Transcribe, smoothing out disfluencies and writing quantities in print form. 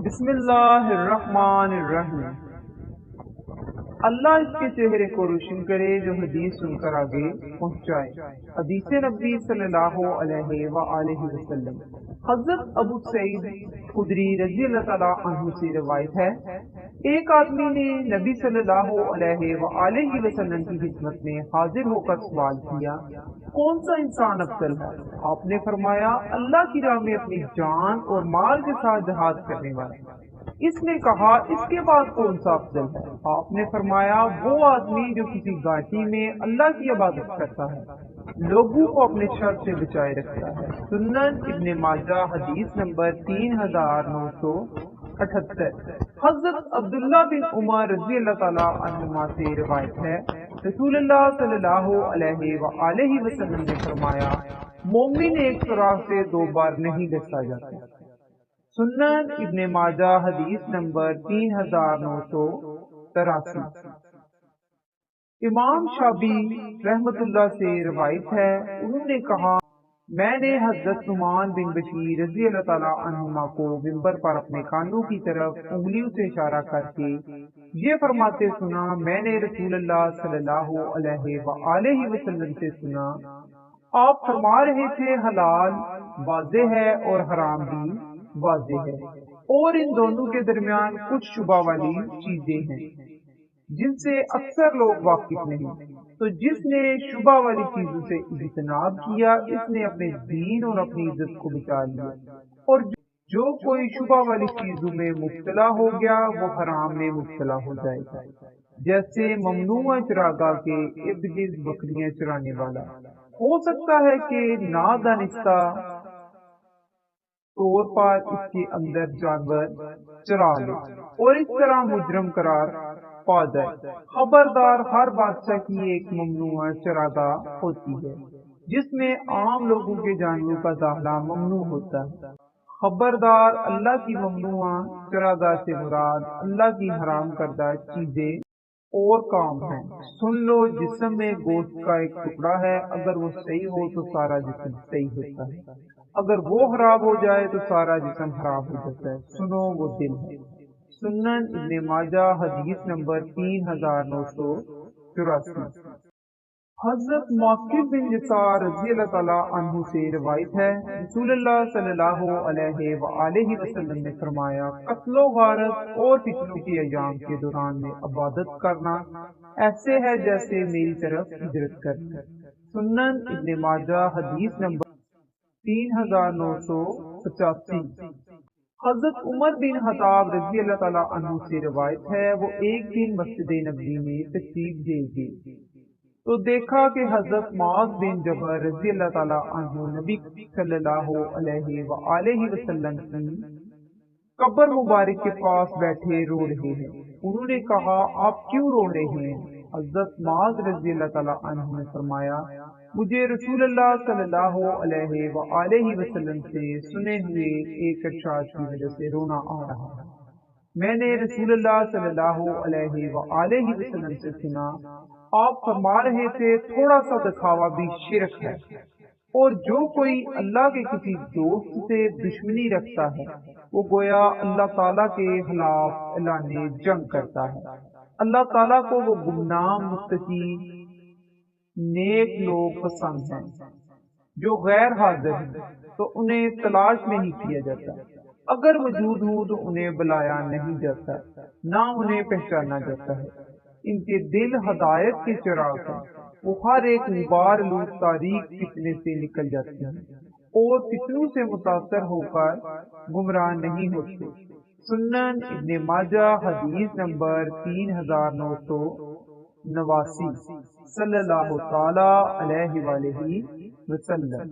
بسم اللہ الرحمن الرحیم۔ اللہ اس کے چہرے کو روشن کرے جو حدیث سن کر آگے پہنچائے۔ حدیث نبی صلی اللہ علیہ وآلہ وسلم۔ حضرت ابو سعید خدری رضی اللہ تعالیٰ عنہ سے روایت ہے، ایک آدمی نے نبی صلی اللہ علیہ وآلہ وسلم کی خدمت میں حاضر ہو کر سوال کیا، کون سا انسان افضل ہے؟ آپ نے فرمایا، اللہ کی راہ میں اپنی جان اور مال کے ساتھ جہاد کرنے والا۔ اس نے کہا، اس کے بعد کون سا افضل ہے؟ آپ نے فرمایا، وہ آدمی جو کسی گھاٹی میں اللہ کی عبادت کرتا ہے، لوگوں کو اپنے شر سے بچائے رکھتا ہے۔ سنن ابن ماجہ حدیث نمبر 3978۔ حضرت عبداللہ بن عمر رضی اللہ تعالیٰ عنہما سے روایت ہے، رسول اللہ صلی اللہ علیہ وآلہ وسلم نے فرمایا، مومن ایک سوراخ سے دو بار نہیں ڈسا جاتا۔ سنن ابن ماجہ حدیث نمبر 3983۔ امام شابی رحمت اللہ سے روایت ہے، انہوں نے کہا، میں نے حضرت نعمان بن بشیر رضی اللہ تعالیٰ عنہما کو منبر پر اپنے کانوں کی طرف انگلیوں سے اشارہ کر کے یہ فرماتے سنا، میں نے رسول اللہ صلی اللہ علیہ وآلہ وسلم سے سنا، آپ فرما رہے تھے حلال واضح ہے اور حرام بھی واضح ہے، اور ان دونوں کے درمیان کچھ شبہ والی چیزیں ہیں جن سے اکثر لوگ واقف نہیں، تو جس نے شبہ والی چیزوں سے اجتناب کیا، اس نے اپنے دین اور اپنی عزت کو بچا لیا، اور جو کوئی شبہ والی چیزوں میں مبتلا ہو گیا وہ حرام میں مبتلا ہو جائے گا، جیسے ممنوع چراگاہ کے ارد گرد بکریاں چرانے والا ہو سکتا ہے کہ نادانستہ طور پر اس کے اندر جانور چرا لے اور اس طرح مجرم قرار پا جائے۔ خبردار، ہر بادشاہ کی ایک ممنوع چراگاہ ہوتی ہے جس میں عام لوگوں کے جانوروں کا داخلہ ممنوع ہوتا ہے۔ خبردار، اللہ کی ممنوع چراگاہ سے مراد اللہ کی حرام کردہ چیزیں اور کام ہیں۔ سن لو، جسم میں گوشت کا ایک ٹکڑا ہے، اگر وہ صحیح ہو تو سارا جسم صحیح ہوتا ہے، اگر وہ خراب ہو جائے تو سارا جسم خراب ہو جاتا ہے۔ سنو، وہ دل ہے۔ سنن ابن ماجہ حدیث نمبر 3984۔ حضرت معقل بن یسار رضی اللہ تعالیٰ عنہ سے روایت ہے، رسول اللہ صلی اللہ علیہ وآلہ وسلم نے فرمایا، قتل و غارت اور فتنوں کے ایام کے دوران میں عبادت کرنا ایسے ہے جیسے میری طرف ہجرت کرنا۔ سنن ابن ماجہ حدیث نمبر 3985۔ حضرت عمر بن خطاب رضی اللہ تعالیٰ عنہ سے روایت ہے، وہ ایک دن مسجد نبوی میں تشریف لے گئے تو دیکھا کہ حضرت معاذ بن جبل رضی اللہ تعالیٰ عنہ نبی صلی اللہ علیہ وآلہ وسلم کی قبر مبارک کے پاس بیٹھے رو رہے ہیں۔ انہوں نے کہا، آپ کیوں رو رہے ہیں؟ حضرت معاذ رضی اللہ تعالیٰ عنہ نے فرمایا، مجھے رسول اللہ صلی اللہ علیہ وآلہ وسلم سے سنے ہوئے ایک ارشاد کی وجہ سے رونا آ رہا ہے۔ میں نے رسول اللہ صلی اللہ علیہ وآلہ وسلم سے سنا، آپ فرما رہے تھے، تھوڑا سا دکھاوا بھی شرک ہے، اور جو کوئی اللہ کے کسی دوست سے دشمنی رکھتا ہے وہ گویا اللہ تعالیٰ کے خلاف اعلان جنگ کرتا ہے۔ اللہ تعالیٰ کو وہ گمنام متقی نیک لوگ پسند ہیں جو غیر حاضر ہیں تو انہیں تلاش نہیں کیا جاتا، اگر موجود ہوں تو انہیں بلایا نہیں جاتا، نہ انہیں پہچانا جاتا ہے۔ ان کے دل ہدایت کے چراغ ہیں، وہ ہر ایک غبار آلود تاریک فتنے سے نکل جاتے ہیں اور فتنوں سے متاثر ہو کر گمراہ نہیں ہوتے۔ سنن ابن ماجہ حدیث نمبر 3989۔ صلی اللہ تعالی علیہ وآلہ وسلم۔